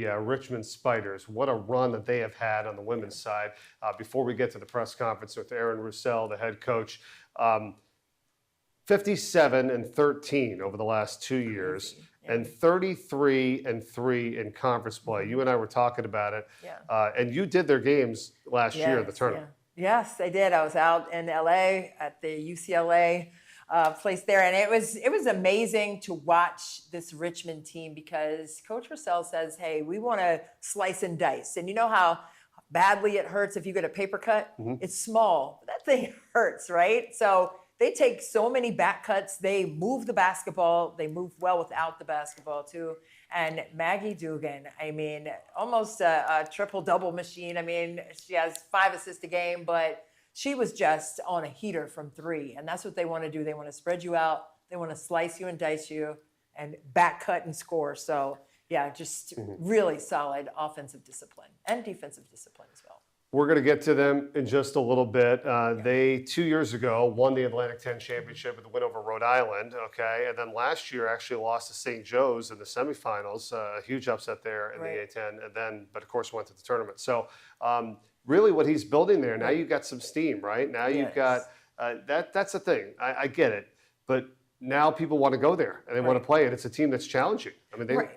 the Richmond Spiders. What a run that they have had on the women's side. Before we get to the press conference with Aaron Roussel, the head coach, 57-13 over the last 2 years, and 33-3 in conference play. You and I were talking about it, and you did their games last year in the tournament. Yes, I did. I was out in LA at the UCLA place there, and it was amazing to watch this Richmond team because Coach Roussel says, "Hey, we want to slice and dice," and you know how badly it hurts if you get a paper cut. It's small, but that thing hurts, right? So they take so many back cuts. They move the basketball. They move well without the basketball too. And Maggie Dugan, I mean, almost a triple-double machine. I mean, she has 5 assists a game, but she was just on a heater from 3. And that's what they want to do. They want to spread you out. They want to slice you and dice you and back cut and score. So, yeah, just really solid offensive discipline and defensive discipline as well. We're going to get to them in just a little bit. They, 2 years ago, won the Atlantic 10 championship with a win over Rhode Island, okay? And then last year actually lost to St. Joe's in the semifinals, a huge upset there in the A10, and then, but of course, went to the tournament. So really what he's building there, now you've got some steam, right? Now you've got, that's the thing. I get it. But now people want to go there, and they want to play it. It's a team that's challenging. I mean,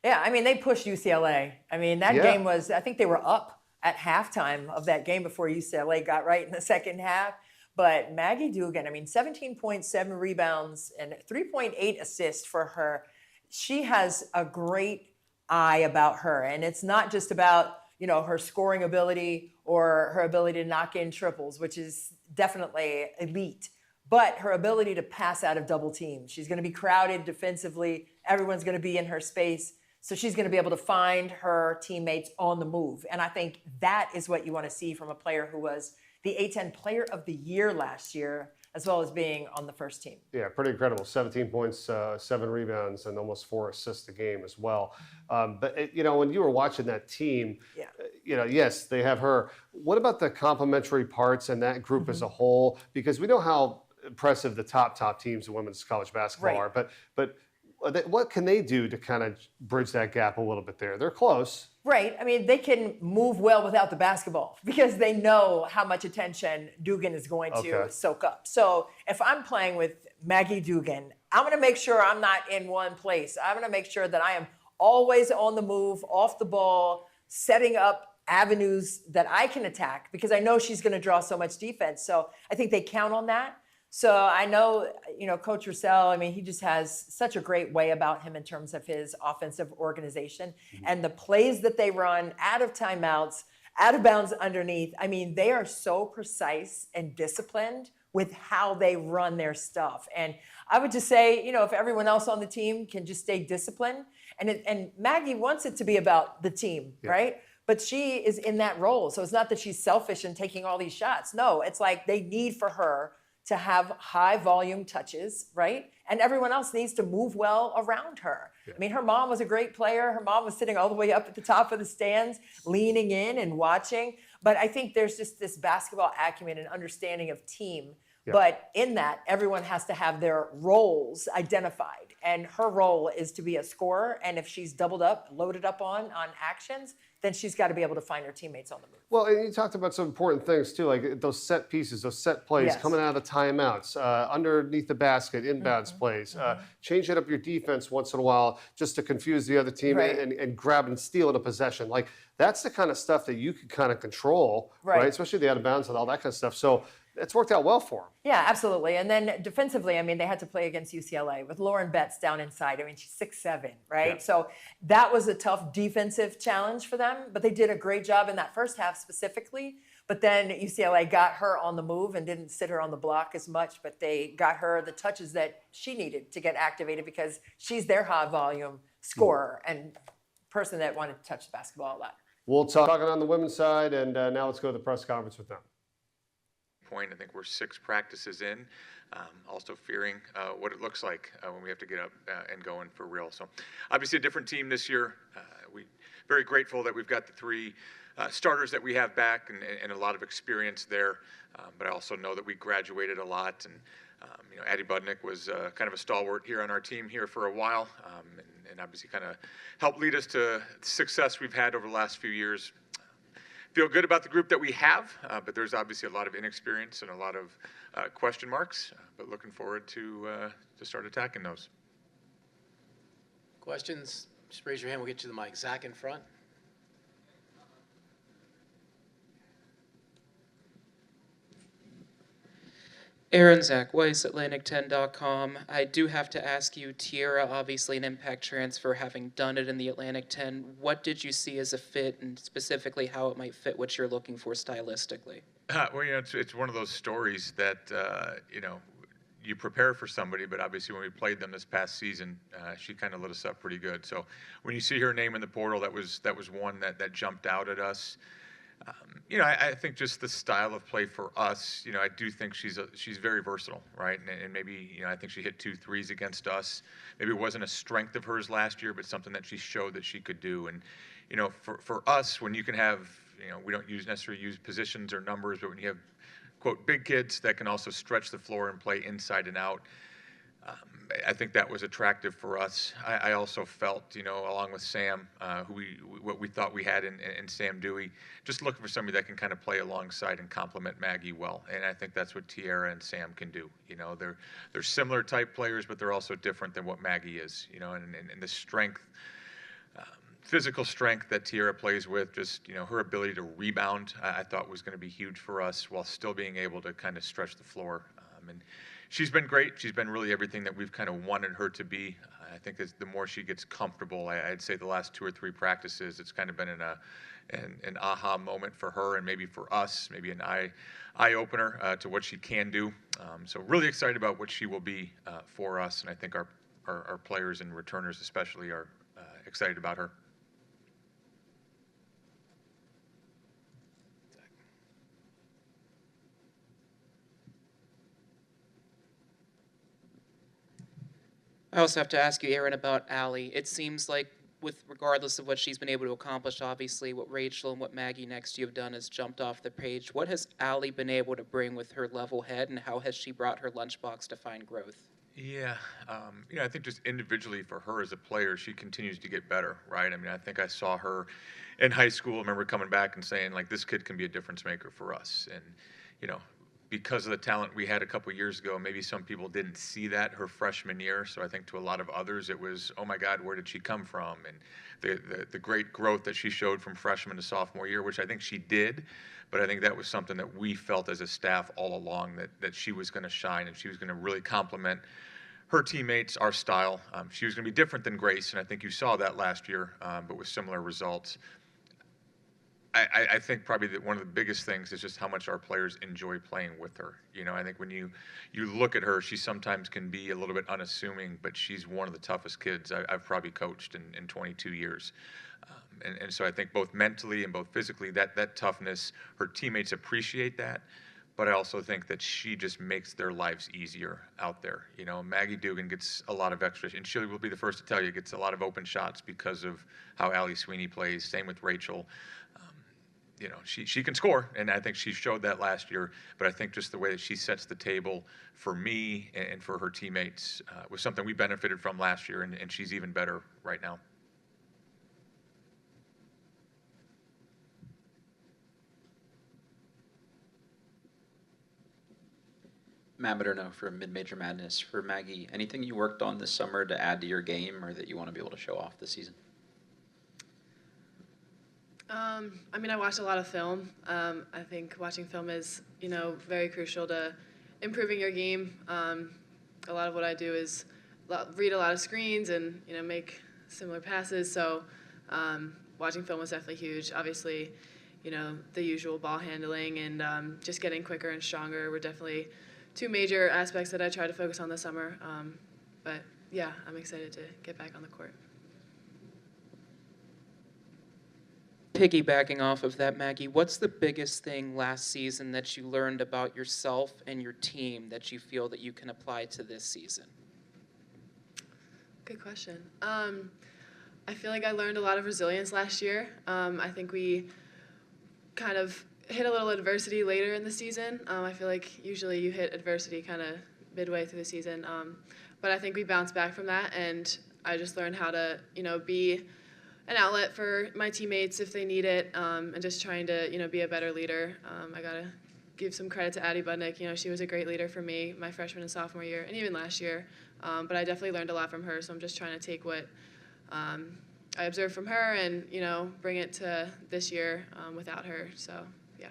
Yeah, I mean, they pushed UCLA. I mean, that game was, I think they were up at halftime of that game before UCLA got right in the second half. But Maggie Dugan, I mean, 17.7 rebounds and 3.8 assists for her. She has a great eye about her. And it's not just about, you know, her scoring ability or her ability to knock in triples, which is definitely elite, but her ability to pass out of double teams. She's going to be crowded defensively. Everyone's going to be in her space. So she's going to be able to find her teammates on the move. And I think that is what you want to see from a player who was the A10 Player of the Year last year, as well as being on the first team. Yeah, pretty incredible. 17 points, 7 rebounds, and almost 4 assists a game as well. But, you know, when you were watching that team, you know, yes, they have her. What about the complementary parts and that group as a whole? Because we know how impressive the top teams in women's college basketball are. But what can they do to kind of bridge that gap a little bit there? They're close. Right. I mean, they can move well without the basketball because they know how much attention Dugan is going to soak up. So if I'm playing with Maggie Dugan, I'm going to make sure I'm not in one place. I'm going to make sure that I am always on the move, off the ball, setting up avenues that I can attack because I know she's going to draw so much defense. So I think they count on that. So I know, you know, Coach Roussel, I mean, he just has such a great way about him in terms of his offensive organization and the plays that they run out of timeouts, out of bounds underneath. I mean, they are so precise and disciplined with how they run their stuff. And I would just say, you know, if everyone else on the team can just stay disciplined, and Maggie wants it to be about the team, right? But she is in that role. So it's not that she's selfish and taking all these shots. No, it's like they need for her to have high volume touches, right? And everyone else needs to move well around her. I mean, her mom was a great player. Her mom was sitting all the way up at the top of the stands, leaning in and watching. But I think there's just this basketball acumen and understanding of team. But in that, everyone has to have their roles identified. And her role is to be a scorer. And if she's doubled up, loaded up on actions, then she's got to be able to find her teammates on the move. Well, and you talked about some important things too, like those set pieces, those set plays coming out of the timeouts, underneath the basket, inbounds plays, changing up your defense once in a while just to confuse the other team and grab and steal in a possession. Like that's the kind of stuff that you can kind of control, right? Especially the out of bounds and all that kind of stuff. So it's worked out well for them. Yeah, absolutely. And then defensively, I mean, they had to play against UCLA with Lauren Betts down inside. I mean, she's 6'7", right? So that was a tough defensive challenge for them, but they did a great job in that first half specifically. But then UCLA got her on the move and didn't sit her on the block as much, but they got her the touches that she needed to get activated because she's their high volume scorer and person that wanted to touch the basketball a lot. We'll talk on the women's side, and now let's go to the press conference with them. Point. I think we're 6 practices in, also fearing what it looks like when we have to get up and going for real. So obviously a different team this year. We're very grateful that we've got the 3 starters that we have back and a lot of experience there. But I also know that we graduated a lot and Addie Budnick was kind of a stalwart here on our team here for a while, and obviously kind of helped lead us to success we've had over the last few years. Feel good about the group that we have, but there's obviously a lot of inexperience and a lot of question marks, but looking forward to start attacking those. Questions? Just raise your hand. We'll get you the mic. Zach in front. Aaron, Zach Weiss, Atlantic10.com. I do have to ask you, Tierra, obviously an impact transfer, having done it in the Atlantic 10. What did you see as a fit, and specifically how it might fit what you're looking for stylistically? Well, it's one of those stories that, you prepare for somebody, but obviously when we played them this past season, she kind of lit us up pretty good. So when you see her name in the portal, that was one that jumped out at us. I think just the style of play for us, I do think she's very versatile, right? And maybe, I think she hit 2 threes against us. Maybe it wasn't a strength of hers last year, but something that she showed that she could do. And, for us, when you can have, we don't necessarily use positions or numbers, but when you have, quote, big kids that can also stretch the floor and play inside and out, I think that was attractive for us. I also felt, along with Sam, what we thought we had in Sam Dewey, just looking for somebody that can kind of play alongside and complement Maggie well. And I think that's what Tierra and Sam can do. They're similar type players, but they're also different than what Maggie is. And the strength, physical strength that Tierra plays with, just her ability to rebound, I thought was going to be huge for us, while still being able to kind of stretch the floor. And she's been great. She's been really everything that we've kind of wanted her to be. I think as the more she gets comfortable, I'd say the last 2 or 3 practices, it's kind of been an aha moment for her, and maybe for us, maybe an eye opener to what she can do. So really excited about what she will be for us, and I think our players and returners especially are excited about her. I also have to ask you, Aaron, about Allie. It seems like, regardless of what she's been able to accomplish, obviously, what Rachel and what Maggie next to you have done has jumped off the page. What has Allie been able to bring with her level head, and how has she brought her lunchbox to find growth? Yeah, I think just individually for her as a player, she continues to get better, right? I mean, I think I saw her in high school. I remember coming back and saying, like, this kid can be a difference maker for us. And, because of the talent we had a couple years ago, maybe some people didn't see that her freshman year. So I think to a lot of others, it was, oh my God, where did she come from? And the great growth that she showed from freshman to sophomore year, which I think she did. But I think that was something that we felt as a staff all along, that she was going to shine and she was going to really complement her teammates, our style. She was going to be different than Grace, and I think you saw that last year, but with similar results. I think probably that one of the biggest things is just how much our players enjoy playing with her. I think when you look at her, she sometimes can be a little bit unassuming, but she's one of the toughest kids I've probably coached in 22 years. And so I think both mentally and both physically, that toughness, her teammates appreciate that. But I also think that she just makes their lives easier out there. Maggie Dugan gets a lot of extra, and she will be the first to tell you, gets a lot of open shots because of how Allie Sweeney plays. Same with Rachel. She can score, and I think she showed that last year. But I think just the way that she sets the table for me and for her teammates was something we benefited from last year, and she's even better right now. Matt Maderno from Mid-Major Madness. For Maggie, anything you worked on this summer to add to your game or that you want to be able to show off this season? I watched a lot of film. I think watching film is, very crucial to improving your game. A lot of what I do is read a lot of screens and, make similar passes. So watching film was definitely huge. Obviously, the usual ball handling and just getting quicker and stronger were definitely 2 major aspects that I try to focus on this summer. But yeah, I'm excited to get back on the court. Piggybacking off of that, Maggie, what's the biggest thing last season that you learned about yourself and your team that you feel that you can apply to this season? Good question. I feel like I learned a lot of resilience last year. I think we kind of hit a little adversity later in the season. I feel like usually you hit adversity kind of midway through the season. But I think we bounced back from that, and I just learned how to, be an outlet for my teammates if they need it, and just trying to, be a better leader. I got to give some credit to Addie Budnick. She was a great leader for me my freshman and sophomore year, and even last year. But I definitely learned a lot from her, so I'm just trying to take what I observed from her and, bring it to this year without her. So, yeah.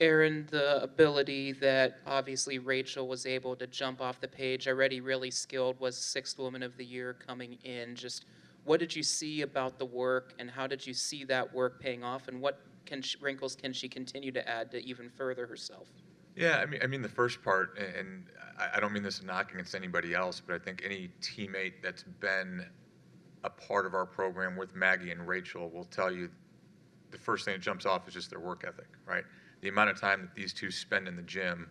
Erin, the ability that obviously Rachel was able to jump off the page, already really skilled, was Sixth Woman of the Year coming in. Just what did you see about the work, and how did you see that work paying off, and what wrinkles can she continue to add to even further herself? Yeah, I mean the first part, and I don't mean this as a knock against anybody else, but I think any teammate that's been a part of our program with Maggie and Rachel will tell you the first thing that jumps off is just their work ethic, right? The amount of time that these two spend in the gym,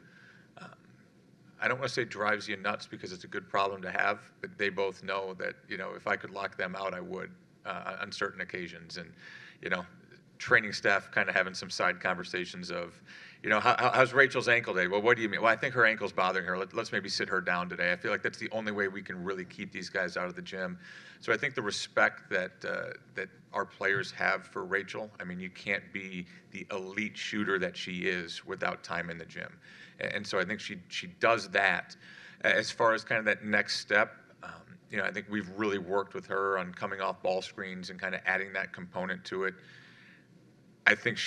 I don't want to say drives you nuts because it's a good problem to have, but they both know that, if I could lock them out, I would on certain occasions. And, training staff kind of having some side conversations of, how's Rachel's ankle day? Well, what do you mean? Well, I think her ankle's bothering her. Let's maybe sit her down today. I feel like that's the only way we can really keep these guys out of the gym. So I think the respect that that our players have for Rachel, I mean, you can't be the elite shooter that she is without time in the gym. And so I think she does that. As far as kind of that next step, I think we've really worked with her on coming off ball screens and kind of adding that component to it. I think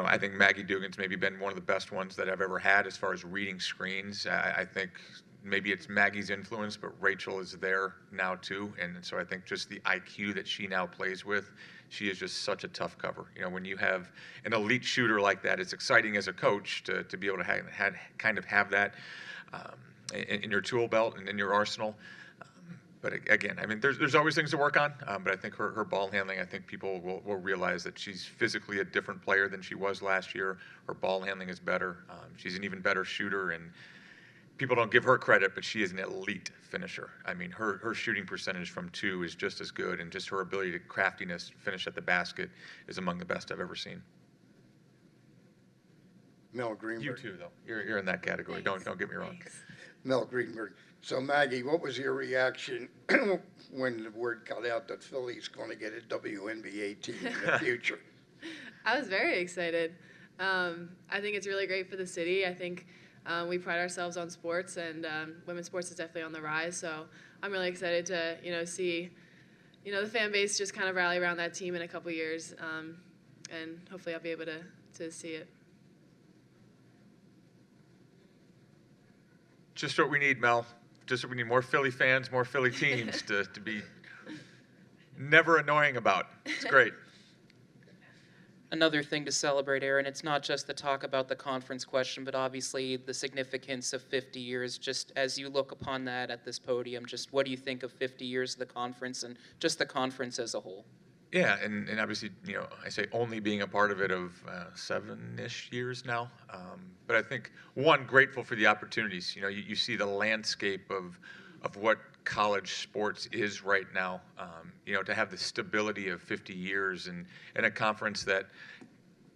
I think Maggie Dugan's maybe been one of the best ones that I've ever had as far as reading screens. I think maybe it's Maggie's influence, but Rachel is there now too. And so I think just the IQ that she now plays with, she is just such a tough cover. When you have an elite shooter like that, it's exciting as a coach to be able to have that in your tool belt and in your arsenal. But again, I mean, there's always things to work on. But I think her ball handling, I think people will realize that she's physically a different player than she was last year. Her ball handling is better. She's an even better shooter, and people don't give her credit, but she is an elite finisher. I mean, her shooting percentage from two is just as good, and just her ability to craftiness, finish at the basket, is among the best I've ever seen. Mel Greenberg. You too, though. You're in that category. Thanks. Don't get me wrong. Thanks. Mel Greenberg. So Maggie, what was your reaction when the word got out that Philly's going to get a WNBA team in the future? I was very excited. I think it's really great for the city. I think we pride ourselves on sports, and women's sports is definitely on the rise. So I'm really excited to see the fan base just kind of rally around that team in a couple years, and hopefully I'll be able to see it. Just what we need, Mel. Just what we need: more Philly fans, more Philly teams to be never annoying about. It's great. Another thing to celebrate, Erin, it's not just the talk about the conference question, but obviously the significance of 50 years. Just as you look upon that at this podium, just what do you think of 50 years of the conference and just the conference as a whole? Yeah, and obviously, I say only being a part of it of 7-ish years now. But I think, one, grateful for the opportunities. You see the landscape of what college sports is right now. To have the stability of 50 years and a conference that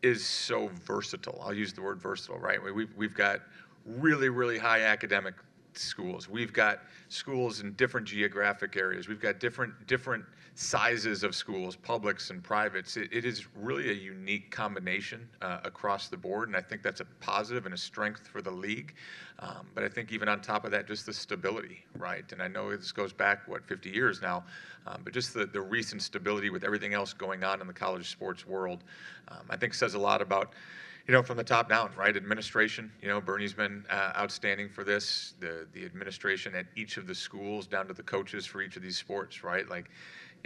is so versatile. I'll use the word versatile, right? We've got really, really high academic schools. We've got schools in different geographic areas. We've got different sizes of schools, publics and privates. It is really a unique combination across the board, and I think that's a positive and a strength for the league. But I think even on top of that, just the stability, right? And I know this goes back, 50 years now, but just the recent stability with everything else going on in the college sports world, I think says a lot about, from the top down, right? Administration, Bernie's been outstanding for this. The administration at each of the schools, down to the coaches for each of these sports, right?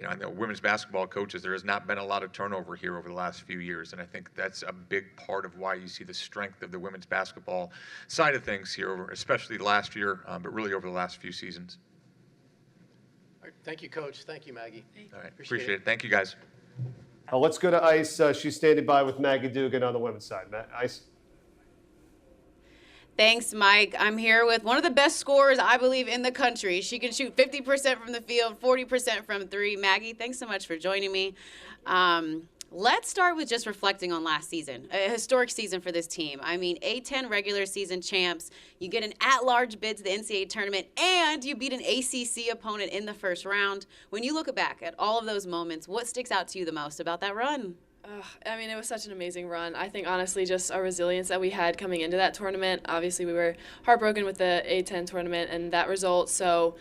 I know women's basketball coaches, there has not been a lot of turnover here over the last few years, and I think that's a big part of why you see the strength of the women's basketball side of things here, especially last year, but really over the last few seasons. All right, thank you, Coach. Thank you, Maggie. All right, appreciate it. Thank you, guys. Let's go to Ice. She's standing by with Maggie Dugan on the women's side. Ice. Thanks, Mike. I'm here with one of the best scorers, I believe, in the country. She can shoot 50% from the field, 40% from three. Maggie, thanks so much for joining me. Let's start with just reflecting on last season, a historic season for this team. I mean, A-10 regular season champs, you get an at-large bid to the NCAA tournament, and you beat an ACC opponent in the first round. When you look back at all of those moments, what sticks out to you the most about that run? I mean, it was such an amazing run. I think, honestly, just our resilience that we had coming into that tournament. Obviously, we were heartbroken with the A-10 tournament and that result, so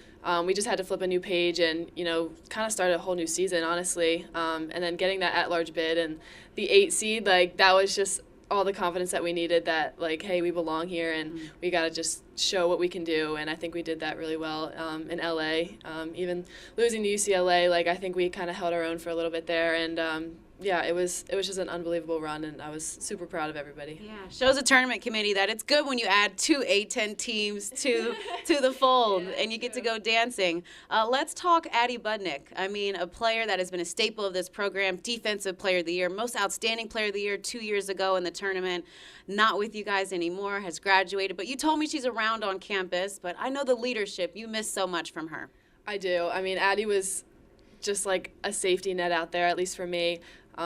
we just had to flip a new page and, kind of start a whole new season, honestly. And then getting that at-large bid and the 8 seed, that was just all the confidence that we needed that, hey, we belong here and we got to just show what we can do. And I think we did that really well in LA. Even losing to UCLA, I think we kind of held our own for a little bit there. And, yeah, it was just an unbelievable run, and I was super proud of everybody. Yeah, shows a tournament committee that it's good when you add 2 A-10 teams to the fold, and you get to go dancing. Let's talk Addie Budnick. I mean, a player that has been a staple of this program, Defensive Player of the Year, Most Outstanding Player of the Year 2 years ago in the tournament. Not with you guys anymore, has graduated, but you told me she's around on campus, but I know the leadership. You miss so much from her. I do. I mean, Addie was just like a safety net out there, at least for me.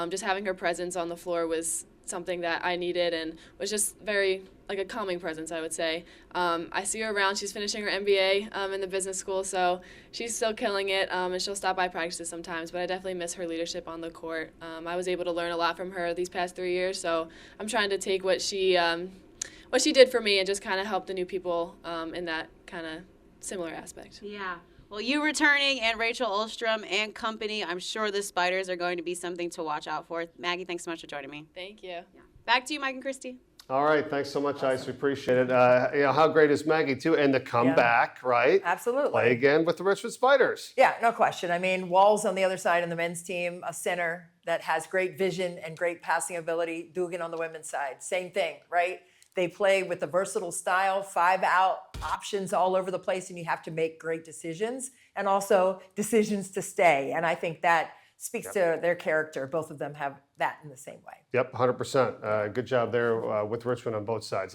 Just having her presence on the floor was something that I needed and was just very, a calming presence, I would say. I see her around. She's finishing her MBA in the business school, so she's still killing it, and she'll stop by practices sometimes, but I definitely miss her leadership on the court. I was able to learn a lot from her these past 3 years, so I'm trying to take what she did for me and just kind of help the new people in that kind of similar aspect. Yeah. Well, you returning and Rachel Ulstrom and company, I'm sure the Spiders are going to be something to watch out for. Maggie, thanks so much for joining me. Thank you. Yeah. Back to you, Mike and Christy. All right, thanks so much, Ice. We appreciate it. How great is Maggie, too? And to come back, right? Absolutely. Play again with the Richmond Spiders. Yeah, no question. I mean, Wall's on the other side in the men's team, a center that has great vision and great passing ability. Dugan on the women's side, same thing, right? They play with a versatile style, 5-out options all over the place, and you have to make great decisions and also decisions to stay. And I think that speaks to their character. Both of them have that in the same way. Yep, 100%. Good job there with Richmond on both sides.